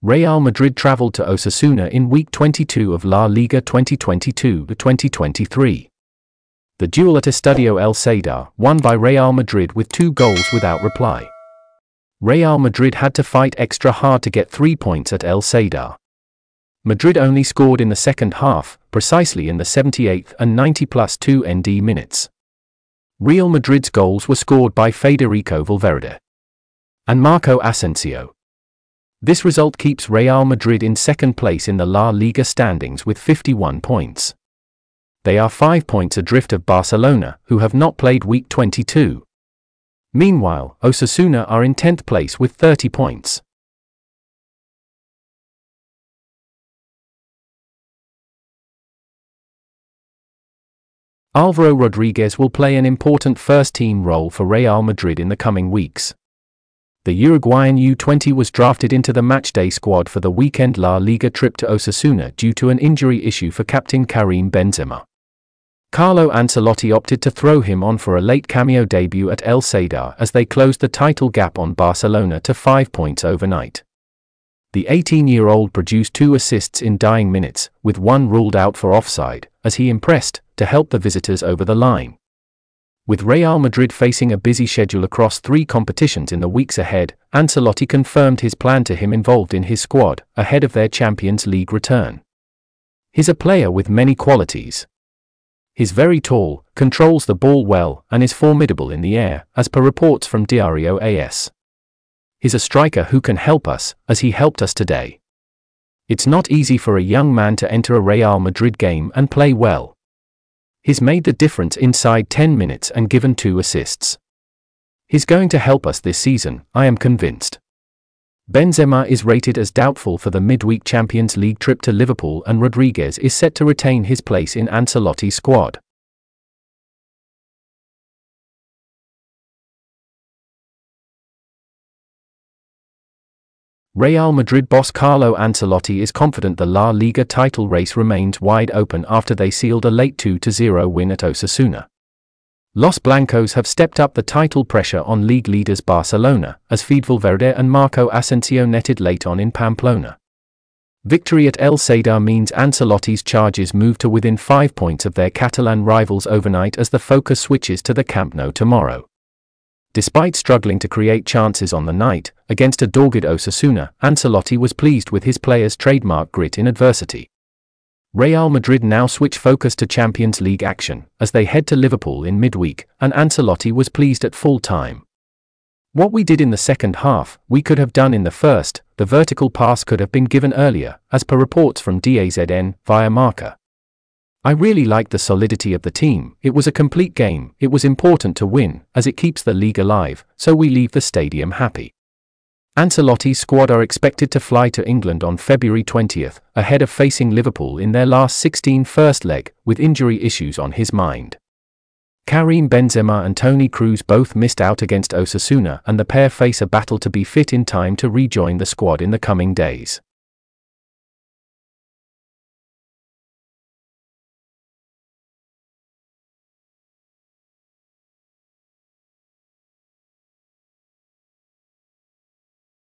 Real Madrid travelled to Osasuna in Week 22 of La Liga 2022-2023. The duel at Estadio El Sadar, won by Real Madrid with 2 goals without reply. Real Madrid had to fight extra hard to get 3 points at El Sadar. Madrid only scored in the second half, precisely in the 78th and 90+2 ND minutes. Real Madrid's goals were scored by Federico Valverde and Marco Asensio. This result keeps Real Madrid in second place in the La Liga standings with 51 points. They are 5 points adrift of Barcelona, who have not played Week 22. Meanwhile, Osasuna are in 10th place with 30 points. Alvaro Rodriguez will play an important first-team role for Real Madrid in the coming weeks. The Uruguayan U20 was drafted into the matchday squad for the weekend La Liga trip to Osasuna due to an injury issue for captain Karim Benzema. Carlo Ancelotti opted to throw him on for a late cameo debut at El Sadar as they closed the title gap on Barcelona to 5 points overnight. The 18-year-old produced 2 assists in dying minutes, with 1 ruled out for offside, as he impressed to help the visitors over the line. With Real Madrid facing a busy schedule across 3 competitions in the weeks ahead, Ancelotti confirmed his plan to him involved in his squad, ahead of their Champions League return. He's a player with many qualities. He's very tall, controls the ball well, and is formidable in the air, as per reports from Diario AS. He's a striker who can help us, as he helped us today. It's not easy for a young man to enter a Real Madrid game and play well. He's made the difference inside 10 minutes and given 2 assists. He's going to help us this season, I am convinced. Benzema is rated as doubtful for the midweek Champions League trip to Liverpool, and Rodriguez is set to retain his place in Ancelotti's squad. Real Madrid boss Carlo Ancelotti is confident the La Liga title race remains wide open after they sealed a late 2-0 win at Osasuna. Los Blancos have stepped up the title pressure on league leaders Barcelona, as Valverde and Marco Asensio netted late on in Pamplona. Victory at El Sadar means Ancelotti's charges move to within 5 points of their Catalan rivals overnight as the focus switches to the Camp Nou tomorrow. Despite struggling to create chances on the night, against a dogged Osasuna, Ancelotti was pleased with his players' trademark grit in adversity. Real Madrid now switch focus to Champions League action, as they head to Liverpool in midweek, and Ancelotti was pleased at full time. What we did in the second half, we could have done in the first. The vertical pass could have been given earlier, as per reports from DAZN, via Marca. I really liked the solidity of the team. It was a complete game. It was important to win, as it keeps the league alive, so we leave the stadium happy. Ancelotti's squad are expected to fly to England on February 20th, ahead of facing Liverpool in their last 16 first leg, with injury issues on his mind. Karim Benzema and Toni Kroos both missed out against Osasuna, and the pair face a battle to be fit in time to rejoin the squad in the coming days.